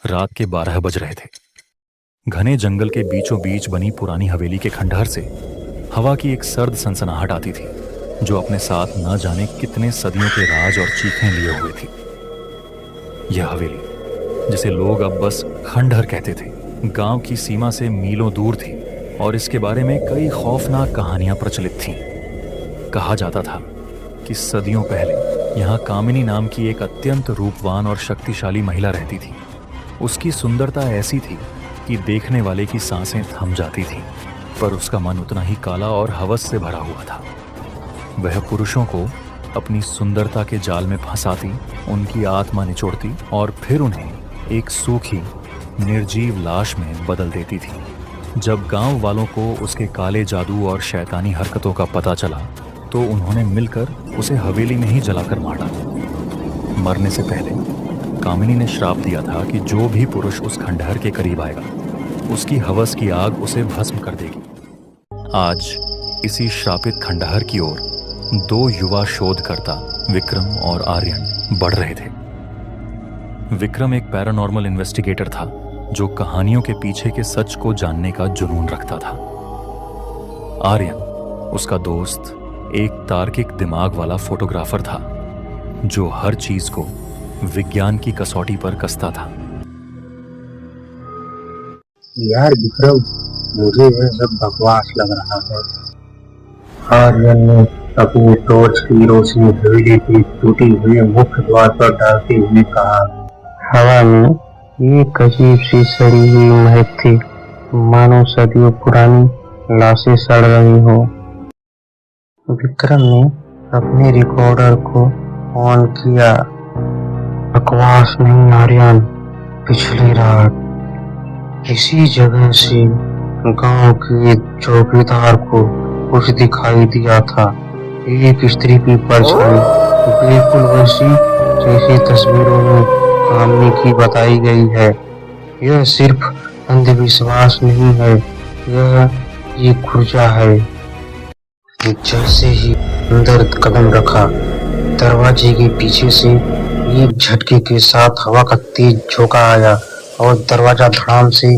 रात के 12 बज रहे थे। घने जंगल के बीचों बीच बनी पुरानी हवेली के खंडहर से हवा की एक सर्द सनसनाहट आती थी, जो अपने साथ न जाने कितने सदियों के राज और चीखें लिए हुए थी। यह हवेली, जिसे लोग अब बस खंडहर कहते थे, गांव की सीमा से मीलों दूर थी और इसके बारे में कई खौफनाक कहानियां प्रचलित थीं। कहा जाता था कि सदियों पहले यहाँ कामिनी नाम की एक अत्यंत रूपवान और शक्तिशाली महिला रहती थी। उसकी सुंदरता ऐसी थी कि देखने वाले की सांसें थम जाती थीं, पर उसका मन उतना ही काला और हवस से भरा हुआ था। वह पुरुषों को अपनी सुंदरता के जाल में फंसाती, उनकी आत्मा निचोड़ती और फिर उन्हें एक सूखी निर्जीव लाश में बदल देती थी। जब गांव वालों को उसके काले जादू और शैतानी हरकतों का पता चला तो उन्होंने मिलकर उसे हवेली में ही जलाकर मार डाला। मरने से पहले कामिनी ने श्राप दिया था कि जो भी पुरुष उस खंडहर के करीब आएगा, उसकी हवस की आग उसे भस्म कर देगी। आज इसी श्रापित खंडहर की ओर दो युवा शोधकर्ता विक्रम और आर्यन बढ़ रहे थे। विक्रम एक पैरानॉर्मल इन्वेस्टिगेटर था जो कहानियों के पीछे के सच को जानने का जुनून रखता था। आर्यन, उसका दोस्त, एक तार्किक दिमाग वाला फोटोग्राफर था जो हर चीज को विज्ञान की कसौटी पर कसता था। यार विक्रम, मुझे यह सब बकवास लग रहा है। आर्यन ने अपनी टॉर्च की रोशनी हवेली की टूटी हुई मुख्य द्वार पर डालते हुए कहा। हवा में एक अजीब सी सड़ी हुई महक थी, मानो सदियों पुरानी लाशें सड़ रही हो। विक्रम ने अपने रिकॉर्डर को ऑन किया। बकवास नहीं आर्यन, पिछली रात इसी जगह से गांव के चौकीदार को कुछ दिखाई दिया था। एक स्त्री की परछाई बिल्कुल वैसी जैसी तस्वीरों में कामिनी की बताई गई है। यह सिर्फ अंधविश्वास नहीं है, यह एक ऊर्जा है। जैसे ही अंदर कदम रखा, दरवाजे के पीछे से एक झटके के साथ हवा का तेज झोंका आया और दरवाजा धड़ाम से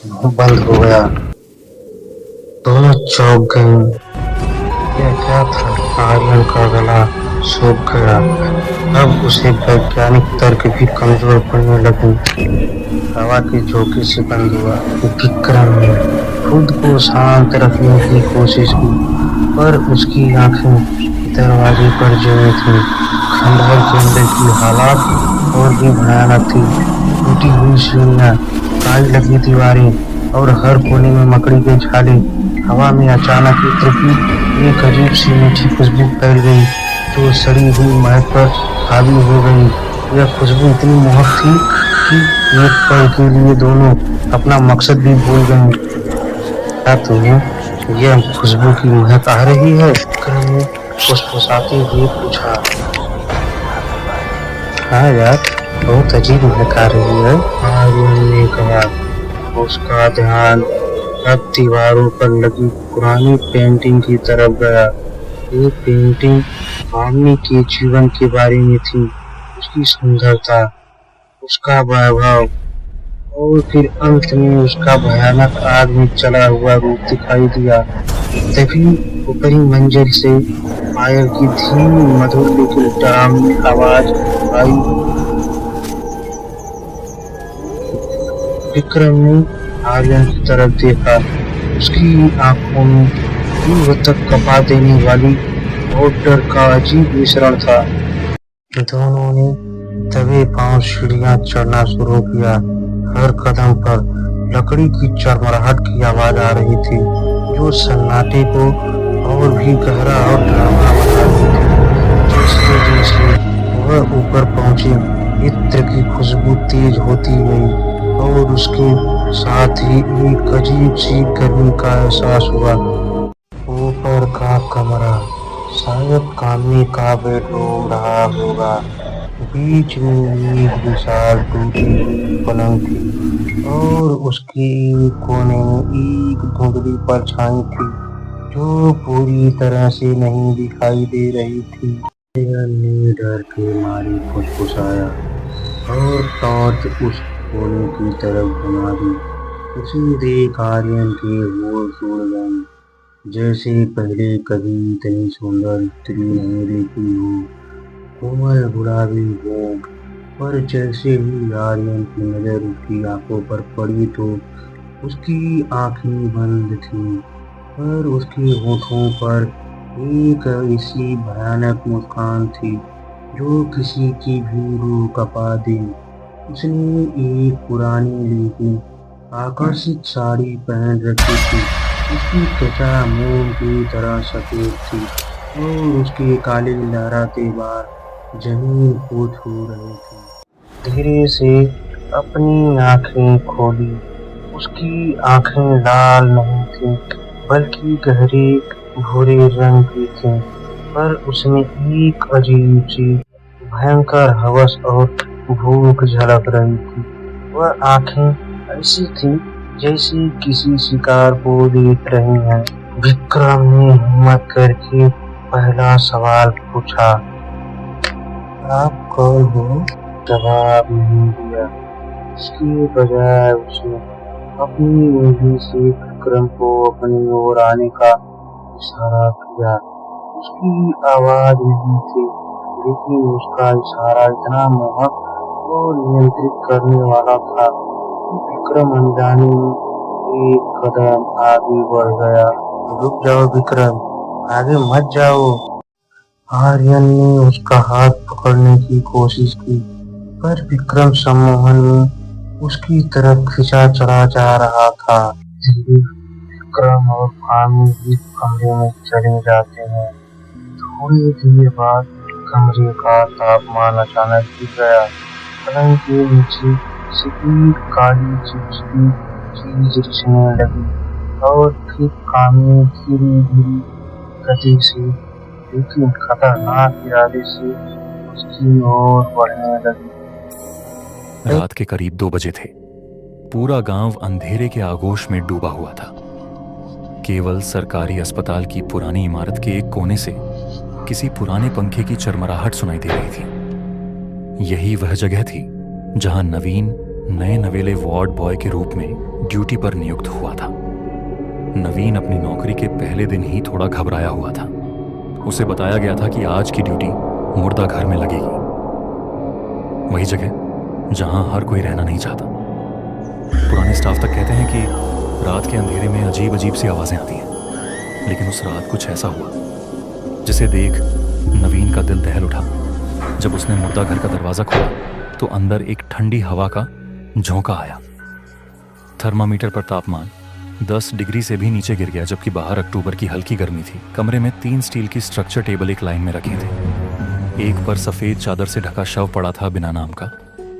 बंद हो गया। दोनों चौंक गए। यह क्या था? आर्यन का गला सूख गया। अब उसे वैज्ञानिक तर्क भी कमजोर पड़ने लगे। हवा के झोंके से बंद हुआ। विक्रम ने खुद को शांत रखने की कोशिश की, पर उसकी आंखें दरवाजे पर जमी थी। खंडहर के अंदर की हालात और भी भयानक थी। टूटी हुई सीढ़ियां, काई लगी दीवारें और हर कोने में मकड़ी के झाले। हवा में अचानक इत्र की एक अजीब सी मीठी खुशबू फैल गई जो सड़ी हुई महक पर हावी हो गई। यह खुशबू इतनी मोहक थी कि एक पल के लिए दोनों अपना मकसद भी भूल गए। क्या तुम्हें यह खुशबू की महक आ रही है? विक्रम ने फुसफुसाते हुए पूछा। हाँ यार, बहुत अजीब महक आ रही है, आर्यन ने कहा। उसका ध्यान अब दीवारों पर लगी पुरानी पेंटिंग की तरफ गया। ये पेंटिंग कामिनी के जीवन के बारे में थी, उसकी सुंदरता, उसका वैभव और फिर अंत में उसका भयानक आग में चला हुआ रूप दिखाई दिया। तभी ऊपरी मंजिल से पायल की धीमी मधुर लेकिन डरावनी आवाज आई। विक्रम ने आर्यन की तरफ देखा। उसकी आंखों में तीव्र तक कपा देने वाली और डर का अजीब मिश्रण था। दोनों ने दबे पांव सीढ़ियां चढ़ना शुरू किया। हर कदम पर लकड़ी की चरमराहट की आवाज आ रही थी जो सन्नाटे को और भी गहरा और डरावना बना रही थी। जैसे जैसे वह ऊपर पहुंचे, इत्र की खुशबू तेज होती गई और उसके साथ ही एक अजीब सी गर्मी का एहसास हुआ। ऊपर का कमरा शायद कामिनी का बेडरूम रहा होगा। बीच में एक विशाल टूटी हुई पलंग थी और उसके एक कोने में एक धुंधली परछाई थी जो पूरी तरह से नहीं दिखाई दे रही थी। आर्यन ने डर के मारे फुसफुसाया और टॉर्च उस कोने की तरफ घुमा दी। उसे देख आर्यन के होश उड़ गए, जैसे पहले कभी इतनी सुंदर स्त्री नहीं देखी हो, कोमल गुलाबी हो। पर जैसे ही आर्यन की नजर उसकी आंखों पर पड़ी तो उसकी आंखें बंद थीं, पर उसके होठों पर एक ऐसी भयानक मुस्कान थी जो किसी की भी रूह कँपा दे। उसने एक पुरानी लेकिन आकर्षक साड़ी पहन रखी थी। उसकी त्वचा मोम की तरह सफेद थी और उसके काले लहराते बाल जमीन को छू रहे थे। धीरे से अपनी आंखें खोली। उसकी आंखें लाल नहीं थीं, बल्कि गहरे भूरे रंग की थीं, पर उसमें एक अजीब सी भयंकर हवस और भूख झलक रही थी। वह आंखें ऐसी थीं जैसे किसी शिकार को देख रही हैं। विक्रम ने हिम्मत करके पहला सवाल पूछा, आप कौन हो? जवाब नहीं दिया। इसके बजाय उसने अपनी उंगली से विक्रम को अपनी ओर आने का इशारा किया। उसकी आवाज नहीं थी, लेकिन उसका इशारा इतना मोहक और नियंत्रित करने वाला था कि विक्रम अनजाने में एक कदम आगे बढ़ गया। रुक जाओ विक्रम, आगे मत जाओ। आर्यन ने उसका हाथ पकड़ने की कोशिश की, पर विक्रम सम्मोहन में उसकी तरफ खिंचा चला जा रहा था। विक्रम और फामी इस कमरे में चले जाते हैं। थोड़ी देर बाद कमरे का तापमान अचानक गिर गया। पलंग के नीचे सफेद काली चिप्स की चीज रिसने लगी और फिर कामी धीरे धीरे गति से लेकिन खतरनाक इरादे से उसकी ओर बढ़ने लगी। रात के करीब 2 बजे थे। पूरा गांव अंधेरे के आगोश में डूबा हुआ था। केवल सरकारी अस्पताल की पुरानी इमारत के एक कोने से किसी पुराने पंखे की चरमराहट सुनाई दे रही थी। यही वह जगह थी जहां नवीन नए नवेले वार्ड बॉय के रूप में ड्यूटी पर नियुक्त हुआ था। नवीन अपनी नौकरी के पहले दिन ही थोड़ा घबराया हुआ था। उसे बताया गया था कि आज की ड्यूटी मुर्दा घर में लगेगी, वही जगह जहां हर कोई रहना नहीं चाहता। पुराने स्टाफ तक कहते हैं कि रात के अंधेरे में अजीब अजीब सी आवाजें आती हैं, लेकिन उस रात कुछ ऐसा हुआ जिसे देख नवीन का दिल दहल उठा। जब उसने मुर्दा घर का दरवाजा खोला तो अंदर एक ठंडी हवा का झोंका आया। थर्मामीटर पर तापमान 10 डिग्री से भी नीचे गिर गया, जबकि बाहर अक्टूबर की हल्की गर्मी थी। कमरे में 3 स्टील की स्ट्रक्चर टेबल एक लाइन में रखे थे। एक पर सफेद चादर से ढका शव पड़ा था बिना नाम का।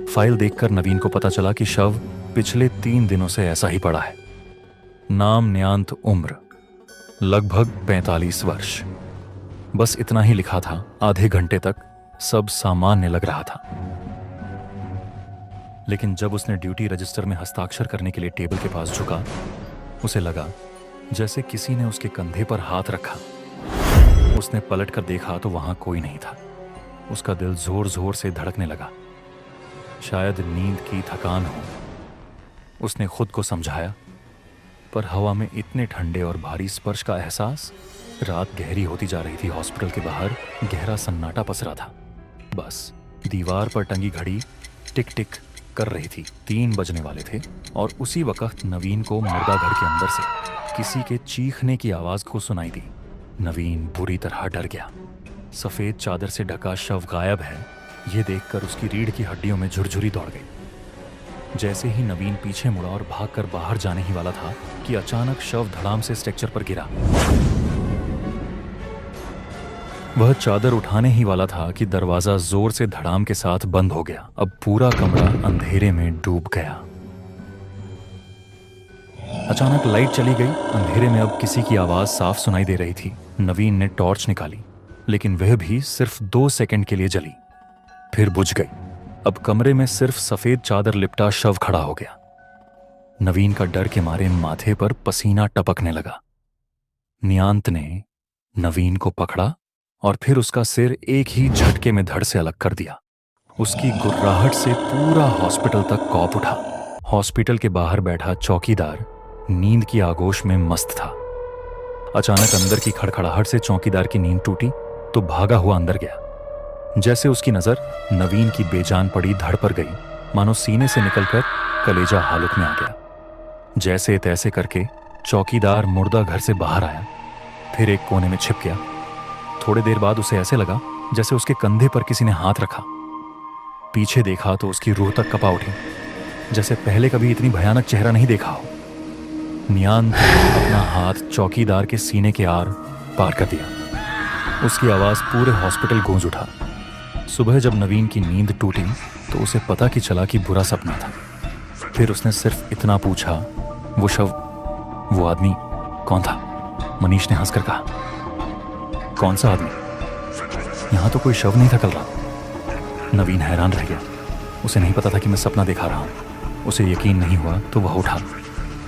फाइल देखकर नवीन को पता चला कि शव पिछले 3 दिनों से ऐसा ही पड़ा है। नाम न्यांत, उम्र लगभग 45 वर्ष। बस इतना ही लिखा था। आधे घंटे तक सब सामान्य लग रहा था, लेकिन जब उसने ड्यूटी रजिस्टर में हस्ताक्षर करने के लिए टेबल के पास झुका, उसे लगा जैसे किसी ने उसके कंधे पर हाथ रखा। उसने पलट कर देखा तो वहां कोई नहीं था। उसका दिल जोर जोर से धड़कने लगा। शायद नींद की थकान हो, उसने खुद को समझाया। पर हवा में इतने ठंडे और भारी स्पर्श का एहसास। रात गहरी होती जा रही थी। हॉस्पिटल के बाहर गहरा सन्नाटा पसरा था। बस दीवार पर टंगी घड़ी टिक टिक कर रही थी। 3 बजने वाले थे और उसी वक्त नवीन को मुर्दा घर के अंदर से किसी के चीखने की आवाज को सुनाई दी। नवीन बुरी तरह डर गया। सफेद चादर से ढका शव गायब है, यह देखकर उसकी रीढ़ की हड्डियों में झुरझुरी दौड़ गई। जैसे ही नवीन पीछे मुड़ा और भागकर बाहर जाने ही वाला था कि अचानक शव धड़ाम से स्ट्रक्चर पर गिरा। वह चादर उठाने ही वाला था कि दरवाजा जोर से धड़ाम के साथ बंद हो गया। अब पूरा कमरा अंधेरे में डूब गया। अचानक लाइट चली गई। अंधेरे में अब किसी की आवाज साफ सुनाई दे रही थी। नवीन ने टॉर्च निकाली, लेकिन वह भी सिर्फ 2 सेकंड के लिए जली, फिर बुझ गई। अब कमरे में सिर्फ सफेद चादर लिपटा शव खड़ा हो गया। नवीन का डर के मारे माथे पर पसीना टपकने लगा। न्यांत ने नवीन को पकड़ा और फिर उसका सिर एक ही झटके में धड़ से अलग कर दिया। उसकी गुर्राहट से पूरा हॉस्पिटल तक कौप उठा। हॉस्पिटल के बाहर बैठा चौकीदार नींद की आगोश में मस्त था। अचानक अंदर की खड़खड़ाहट से चौकीदार की नींद टूटी तो भागा हुआ अंदर गया। जैसे उसकी नजर नवीन की बेजान पड़ी धड़ पर गई, मानो सीने से निकलकर कलेजा हालुक में आ गया। जैसे तैसे करके चौकीदार मुर्दा घर से बाहर आया, फिर एक कोने में छिप गया। थोड़ी देर बाद उसे ऐसे लगा जैसे उसके कंधे पर किसी ने हाथ रखा। पीछे देखा तो उसकी रूह तक कपा उठी, जैसे पहले कभी इतनी भयानक चेहरा नहीं देखा हो। नियांत अपना हाथ चौकीदार के सीने के आर पार कर दिया। उसकी आवाज पूरे हॉस्पिटल गूंज उठा। सुबह जब नवीन की नींद टूटी तो उसे पता कि चला कि बुरा सपना था। फिर उसने सिर्फ इतना पूछा, वो शव, वो आदमी कौन था? मनीष ने हंसकर कहा, कौन सा आदमी? यहां तो कोई शव नहीं था कल रात। नवीन हैरान रह गया। उसे नहीं पता था कि मैं सपना देखा रहा हूं। उसे यकीन नहीं हुआ तो वह उठा,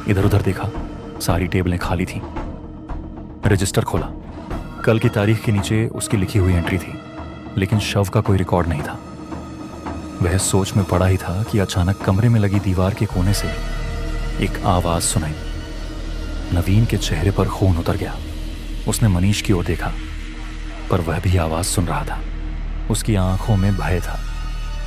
इधर उधर देखा, सारी टेबलें खाली थीं। रजिस्टर खोला। कल की तारीख के नीचे उसकी लिखी हुई एंट्री थी, लेकिन शव का कोई रिकॉर्ड नहीं था। वह सोच में पड़ा ही था कि अचानक कमरे में लगी दीवार के कोने से एक आवाज सुनाई। नवीन के चेहरे पर खून उतर गया। उसने मनीष की ओर देखा, पर वह भी आवाज सुन रहा था। उसकी आंखों में भय था।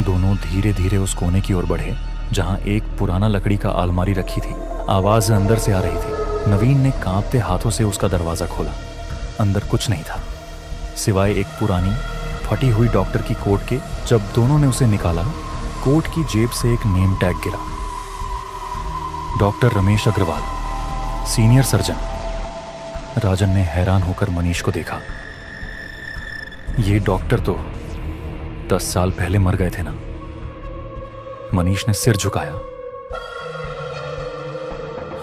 दोनों धीरे धीरे उस कोने की ओर बढ़े जहां एक पुराना लकड़ी का अलमारी रखी थी। आवाज अंदर से आ रही थी। नवीन ने कांपते हाथों से उसका दरवाजा खोला। अंदर कुछ नहीं था सिवाय एक पुरानी फटी हुई डॉक्टर की कोट के। जब दोनों ने उसे निकाला, कोट की जेब से एक नेम टैग गिरा, doctor Ramesh Agarwal, senior surgeon. Rajan ने हैरान होकर मनीष को देखा। ये डॉक्टर तो 10 साल पहले मर गए थे ना? मनीष ने सिर झुकाया।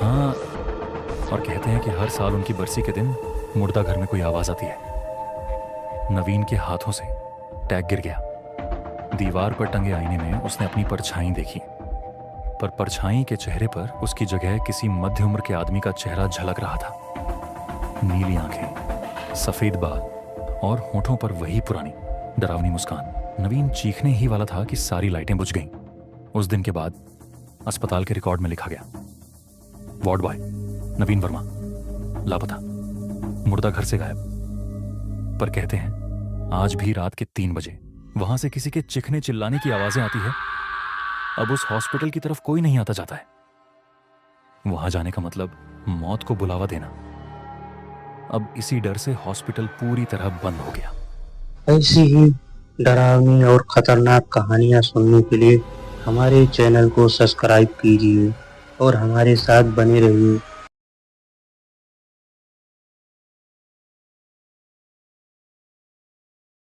हाँ, और कहते हैं कि हर साल उनकी बरसी के दिन मुर्दा घर में कोई आवाज आती है। नवीन के हाथों से टैग गिर गया। दीवार पर टंगे आईने में उसने अपनी परछाई देखी, पर परछाई के चेहरे पर उसकी जगह किसी मध्य उम्र के आदमी का चेहरा झलक रहा था। नीली आंखें, सफेद बाल और होठों पर वही पुरानी डरावनी मुस्कान। नवीन चीखने ही वाला था कि सारी लाइटें बुझ गईं। उस दिन के बाद अस्पताल के रिकॉर्ड में लिखा गया, वार्ड बॉय नवीन वर्मा लापता, मुर्दा घर से गायब। पर कहते हैं आज भी रात के 3 बजे वहां से किसी के चिखने चिल्लाने की आवाजें आती है। अब उस हॉस्पिटल की तरफ कोई नहीं आता जाता है। वहां जाने का मतलब मौत को बुलावा देना। अब इसी डर से हॉस्पिटल पूरी तरह बंद हो गया। ऐसी ही डरावनी और खतरनाक कहानियां सुनने के लिए हमारे चैनल को सब्सक्राइब कीजिए और हमारे साथ बने रहिए।